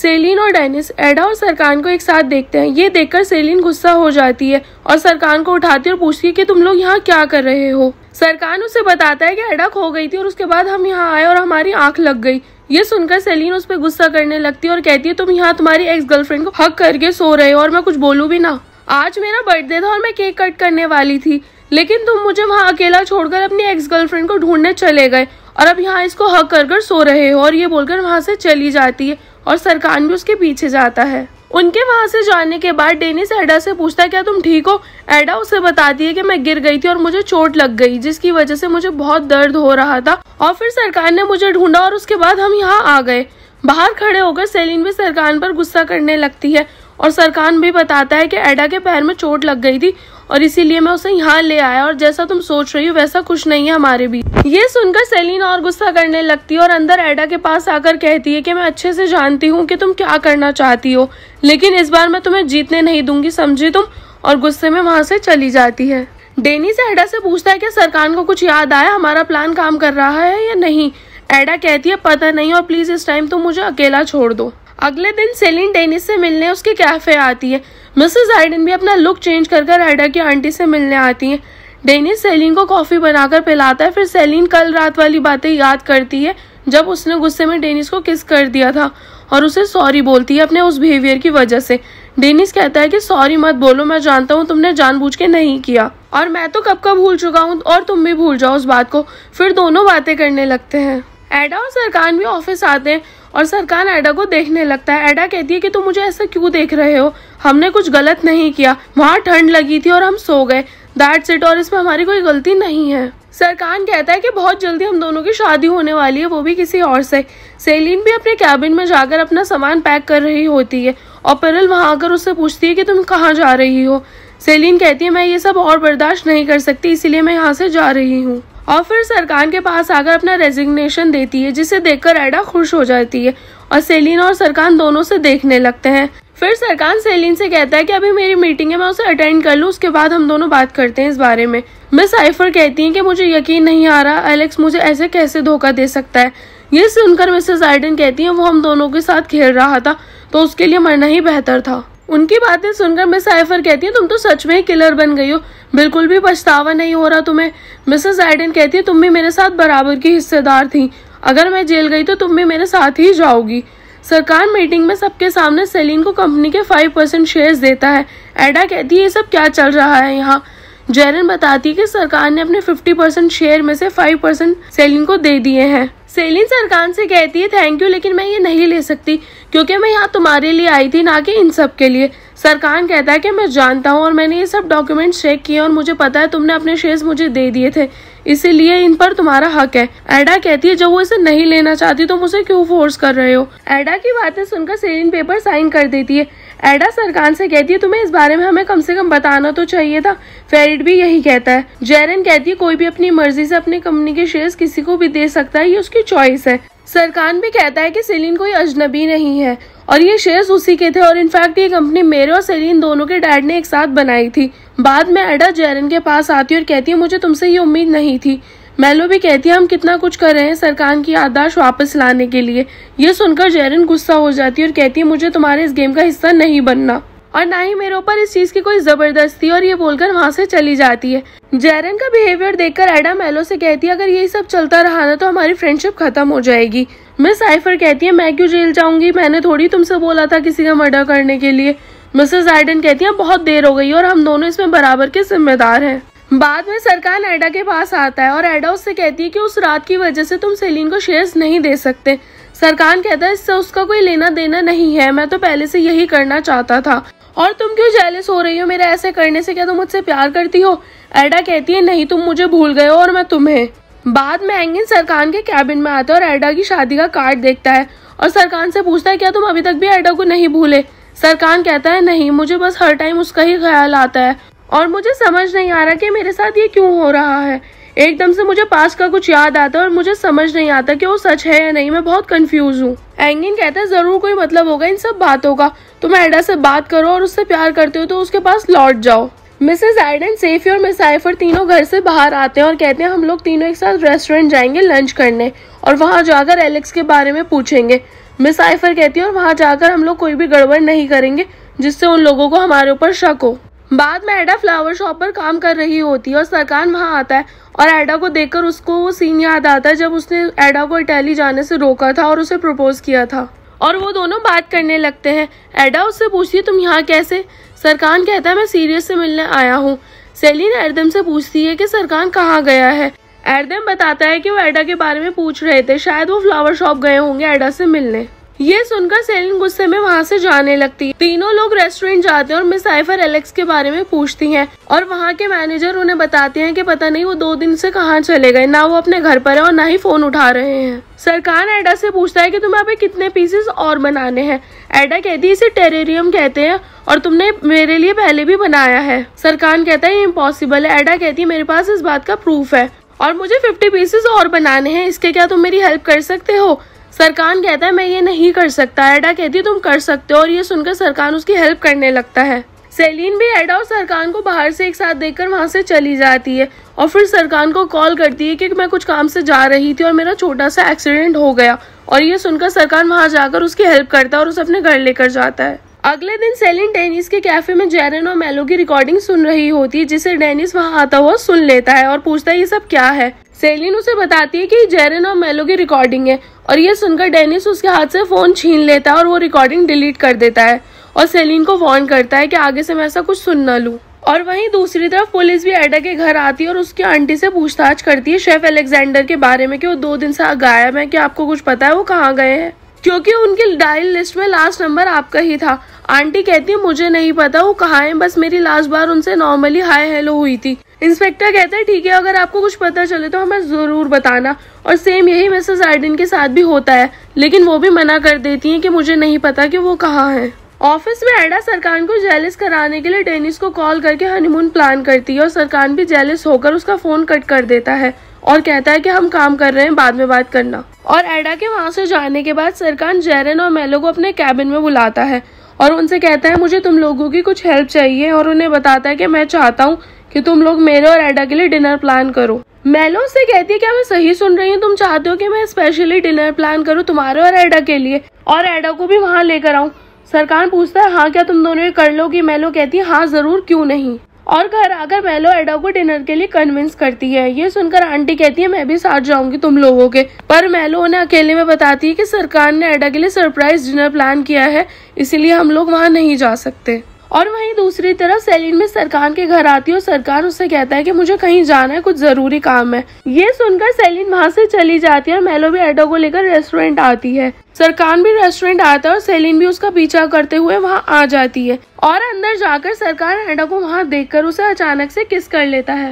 Salient और Dennis एडा और सरकान को एक साथ देखते हैं। ये देखकर सेलिन गुस्सा हो जाती है और सरकान को उठाती है और पूछती है कि तुम लोग यहाँ क्या कर रहे हो। सरकान उसे बताता है कि एडा खो गई थी और उसके बाद हम यहाँ आए और हमारी आंख लग गई। ये सुनकर सेलिन उस पर गुस्सा करने लगती है और कहती है तुम यहाँ तुम्हारी एक्स गर्लफ्रेंड को हक करके सो रहे हो और मैं कुछ बोलूँ भी ना। आज मेरा बर्थडे था और मैं केक कट करने वाली थी, लेकिन तुम मुझे वहाँ अकेला छोड़कर अपनी एक्स गर्लफ्रेंड को ढूंढने चले गए और अब यहाँ इसको हक कर सो रहे हो। और ये बोलकर वहाँ से चली जाती है और सरकान भी उसके पीछे जाता है। उनके वहाँ से जाने के बाद डेनिस एडा से पूछता है क्या तुम ठीक हो। एडा उसे बताती है कि मैं गिर गई थी और मुझे चोट लग गई जिसकी वजह से मुझे बहुत दर्द हो रहा था और फिर सरकान ने मुझे ढूंढा और उसके बाद हम यहाँ आ गए। बाहर खड़े होकर सेलिन भी सरकान पर गुस्सा करने लगती है और सरकान भी बताता है कि एडा के पैर में चोट लग गई थी और इसीलिए मैं उसे यहाँ ले आया और जैसा तुम सोच रही हो वैसा कुछ नहीं है हमारे बीच। ये सुनकर सेलिन और गुस्सा करने लगती है और अंदर एडा के पास आकर कहती है कि मैं अच्छे से जानती हूँ कि तुम क्या करना चाहती हो, लेकिन इस बार मैं तुम्हें जीतने नहीं दूंगी, समझी तुम। और गुस्से में वहाँ से चली जाती है। डेनिस एडा से पूछता है कि सरकान को कुछ याद आया, हमारा प्लान काम कर रहा है या नहीं। एडा कहती है पता नहीं और प्लीज इस टाइम तुम मुझे अकेला छोड़ दो। अगले दिन सेलिन डेनिस से मिलने उसके कैफे आती है। मिसेस आइडन भी अपना लुक चेंज कर एडा की आंटी से मिलने आती है। डेनिस सेलिन को कॉफी बनाकर पिलाता है। फिर सेलिन कल रात वाली बातें याद करती है जब उसने गुस्से में डेनिस को किस कर दिया था और उसे सॉरी बोलती है अपने उस बिहेवियर की वजह से। डेनिस कहता है कि सॉरी मत बोलो, मैं जानता हूँ तुमने जानबूझ के नहीं किया और मैं तो कब का भूल चुका हूँ और तुम भी भूल जाओ उस बात को। फिर दोनों बातें करने लगते हैं। एडा और सरकान भी ऑफिस आते हैं और सरकान एडा को देखने लगता है। एडा कहती है कि तुम मुझे ऐसा क्यों देख रहे हो, हमने कुछ गलत नहीं किया, वहाँ ठंड लगी थी और हम सो गए, दैट्स इट, और इसमें हमारी कोई गलती नहीं है। सरकान कहता है कि बहुत जल्दी हम दोनों की शादी होने वाली है, वो भी किसी और से। सेलिन भी अपने कैबिन में जाकर अपना सामान पैक कर रही होती है और पेरिल वहाँ आकर उससे पूछती है कि तुम कहाँ जा रही हो। सेलिन कहती है मैं ये सब और बर्दाश्त नहीं कर सकती, इसीलिए मैं यहाँ से जा रही हूँ। और फिर सरकान के पास आकर अपना रेजिग्नेशन देती है जिसे देखकर एडा खुश हो जाती है और सेलिन और सरकान दोनों से देखने लगते हैं। फिर सरकान सेलिन से कहता है कि अभी मेरी मीटिंग है, मैं उसे अटेंड कर लूँ, उसके बाद हम दोनों बात करते हैं इस बारे में। मिस साइफर कहती है कि मुझे यकीन नहीं आ रहा एलेक्स मुझे ऐसे कैसे धोखा दे सकता है। ये सुनकर मिसेस आइडन कहती है वो हम दोनों के साथ खेल रहा था तो उसके लिए मरना ही बेहतर था। उनकी बातें सुनकर मिस साइफर कहती है तुम तो सच में ही किलर बन गई हो, बिल्कुल भी पछतावा नहीं हो रहा तुम्हें। मिसेस आइडन कहती है तुम भी मेरे साथ बराबर की हिस्सेदार थी, अगर मैं जेल गई तो तुम भी मेरे साथ ही जाओगी। सरकार मीटिंग में सबके सामने सेलिन को कंपनी के 5% शेयर्स देता है। एडा कहती है ये सब क्या चल रहा है यहाँ। जेरन बताती है कि सरकार ने अपने 50% शेयर में से 5% सेलिन को दे दिए हैं। सेलिन सरकार से कहती है थैंक यू, लेकिन मैं ये नहीं ले सकती क्योंकि मैं यहाँ तुम्हारे लिए आई थी, ना कि इन सब के लिए। सरकार कहता है कि मैं जानता हूँ और मैंने ये सब डॉक्यूमेंट्स चेक किए और मुझे पता है तुमने अपने शेयर्स मुझे दे दिए थे, इसीलिए इन पर तुम्हारा हक है। एडा कहती है जब वो इसे नहीं लेना चाहती तो मुझे क्यों फोर्स कर रहे हो। एडा की बातें सुनकर सेलिन पेपर साइन कर देती है। एडा सरकार से कहती है तुम्हें इस बारे में हमें कम से कम बताना तो चाहिए था। फेरिड भी यही कहता है। जेरन कहती है कोई भी अपनी मर्जी से अपनी कंपनी के शेयर्स किसी को भी दे सकता है, ये उसकी चॉइस है। सरकार भी कहता है कि सेलिन कोई अजनबी नहीं है और ये शेयर्स उसी के थे और इनफैक्ट ये कंपनी मेरे और सेलिन दोनों के डैड ने एक साथ बनाई थी। बाद में एडा जेरन के पास आती है और कहती है मुझे तुमसे ये उम्मीद नहीं थी। मेलो भी कहती है हम कितना कुछ कर रहे हैं सरकार की याददाश्त वापस लाने के लिए। ये सुनकर जेरन गुस्सा हो जाती है और कहती है मुझे तुम्हारे इस गेम का हिस्सा नहीं बनना और ना ही मेरे ऊपर इस चीज की कोई जबरदस्ती, और ये बोलकर वहाँ से चली जाती है। जेरन का बिहेवियर देखकर एडा मेलो से कहती है अगर यही सब चलता रहा ना तो हमारी फ्रेंडशिप खत्म हो जाएगी। मिस साइफर कहती है मैं क्यों जेल जाऊंगी, मैंने थोड़ी तुमसे बोला था किसी का मर्डर करने के लिए। मिसेस आइडन कहती है बहुत देर हो गई और हम दोनों इसमें बराबर के जिम्मेदार हैं। बाद में सरकार एडा के पास आता है और एडा उससे कहती है कि उस रात की वजह से तुम सेलिन को शेयर्स नहीं दे सकते। सरकार कहता है इससे उसका कोई लेना देना नहीं है, मैं तो पहले से यही करना चाहता था और तुम क्यों जेलस हो रही हो मेरे ऐसे करने से, क्या तुम मुझसे प्यार करती हो। एडा कहती है नहीं, तुम मुझे भूल गए हो और मैं तुम्हें। बाद में एंगिन सरकार के कैबिन में आता है और एडा की शादी का कार्ड देखता है और सरकार से पूछता है क्या तुम अभी तक भी एडा को नहीं भूले। सरकार कहता है नहीं, मुझे बस हर टाइम उसका ही ख्याल आता है और मुझे समझ नहीं आ रहा कि मेरे साथ ये क्यों हो रहा है। एकदम से मुझे पास का कुछ याद आता है और मुझे समझ नहीं आता कि वो सच है या नहीं, मैं बहुत कंफ्यूज हूँ। एंगिन कहता है जरूर कोई मतलब होगा इन सब बातों का, तुम एडा से बात करो और उससे प्यार करते हो तो उसके पास लौट जाओ। मिसेस आइडन, सेफी और मिस साइफर तीनों घर से बाहर आते हैं और कहते हैं हम लोग तीनों एक साथ रेस्टोरेंट जाएंगे लंच करने और वहाँ जाकर एलेक्स के बारे में पूछेंगे। मिस आइफर कहती है और वहाँ जाकर हम लोग कोई भी गड़बड़ नहीं करेंगे जिससे उन लोगों को हमारे ऊपर शक हो। बाद में एडा फ्लावर शॉप पर काम कर रही होती है और सरकान वहाँ आता है और एडा को देखकर उसको वो सीन याद आता है जब उसने एडा को इटली जाने से रोका था और उसे प्रपोज किया था और वो दोनों बात करने लगते हैं। एडा उससे पूछती है तुम यहाँ कैसे? सरकान कहता है मैं सीरियस से मिलने आया हूँ। सेलिन एरदम से पूछती है कि सरकान कहाँ गया है। एरदम बताता है कि वो एडा के बारे में पूछ रहे थे, शायद वो फ्लावर शॉप गए होंगे एडा से मिलने। ये सुनकर सेलिन गुस्से में वहाँ से जाने लगती है। तीनों लोग रेस्टोरेंट जाते हैं और मिस आइफर एलेक्स के बारे में पूछती हैं और वहाँ के मैनेजर उन्हें बताते हैं कि पता नहीं वो 2 दिन से कहाँ चले गए, ना वो अपने घर पर है और ना ही फोन उठा रहे हैं। सरकान एडा से पूछता है कि तुम्हें अभी कितने पीसेस और बनाने हैं। एडा कहती है इसे टेरेरियम कहते हैं और तुमने मेरे लिए पहले भी बनाया है। सरकान कहता है ये इम्पॉसिबल है। एडा कहती है मेरे पास इस बात का प्रूफ है और मुझे 50 पीसेस और बनाने हैं, इसके क्या तुम मेरी हेल्प कर सकते हो? सरकान कहता है मैं ये नहीं कर सकता। एडा कहती है तुम कर सकते हो और ये सुनकर सरकान उसकी हेल्प करने लगता है। सेलिन भी एडा और सरकान को बाहर से एक साथ देखकर वहाँ से चली जाती है और फिर सरकान को कॉल करती है कि मैं कुछ काम से जा रही थी और मेरा छोटा सा एक्सीडेंट हो गया और ये सुनकर सरकान वहाँ जाकर उसकी हेल्प करता है और उसे अपने घर लेकर जाता है। अगले दिन सेलिन डेनिस के कैफे में जेरन और मेलो की रिकॉर्डिंग सुन रही होती है जिसे डेनिस वहाँ आता हुआ सुन लेता है और पूछता है ये सब क्या है। सेलिन उसे बताती है कि जेरन और मेलो की रिकॉर्डिंग है और ये सुनकर डेनिस उसके हाथ से फोन छीन लेता है और वो रिकॉर्डिंग डिलीट कर देता है और सेलिन को वार्न करता है कि आगे से मैं ऐसा कुछ सुन न लूं। और वहीं दूसरी तरफ पुलिस भी एडा के घर आती है और उसकी आंटी से पूछताछ करती है शेफ अलेक्जेंडर के बारे में कि वो 2 दिन से गायब है, क्या आपको कुछ पता है वो कहाँ गए हैं? क्योंकि उनकी डायल लिस्ट में लास्ट नंबर आपका ही था। आंटी कहती है मुझे नहीं पता वो कहाँ है, बस मेरी लास्ट बार उनसे नॉर्मली हाय हेलो हुई थी। इंस्पेक्टर कहता है ठीक है, अगर आपको कुछ पता चले तो हमें जरूर बताना। और सेम यही मिसेस आर्डन के साथ भी होता है, लेकिन वो भी मना कर देती हैं कि मुझे नहीं पता कि वो कहाँ है। ऑफिस में एडा सरकान को जेलस कराने के लिए डेनिस को कॉल करके हनीमून प्लान करती है और सरकान भी जेलस होकर उसका फोन कट कर देता है और कहता है कि हम काम कर रहे हैं, बाद में बात करना। और एडा के वहाँ से जाने के बाद सरकान जेरन और मेलो को अपने कैबिन में बुलाता है और उनसे कहता है मुझे तुम लोगों की कुछ हेल्प चाहिए और उन्हें बताता है कि मैं चाहता हूँ कि तुम लोग मेरे और एडा के लिए डिनर प्लान करो। मेलो से कहती है क्या मैं सही सुन रही हूँ, तुम चाहते हो कि मैं स्पेशली डिनर प्लान करूँ तुम्हारे और एडा के लिए और एडा को भी वहाँ लेकर आऊँ? सरकान पूछता है हाँ क्या तुम दोनों ये कर लोगी? मेलो कहती है हाँ जरूर, क्यों नहीं। और घर आकर मेलो एडा को डिनर के लिए कन्विंस करती है। ये सुनकर आंटी कहती है मैं भी साथ जाऊंगी तुम लोगों के, पर मेलो उन्हें अकेले में बताती है कि सरकान ने एडा के लिए सरप्राइज डिनर प्लान किया है, इसीलिए हम लोग वहाँ नहीं जा सकते। और वहीं दूसरी तरफ सेलिन में सरकान के घर आती है और सरकान उससे कहता है कि मुझे कहीं जाना है, कुछ जरूरी काम है। ये सुनकर सेलिन वहाँ से चली जाती है और मेलो भी एडा को लेकर रेस्टोरेंट आती है। सरकान भी रेस्टोरेंट आता है और सेलिन भी उसका पीछा करते हुए वहाँ आ जाती है और अंदर जाकर सरकान एडा को वहाँ देखकर उसे अचानक से किस कर लेता है।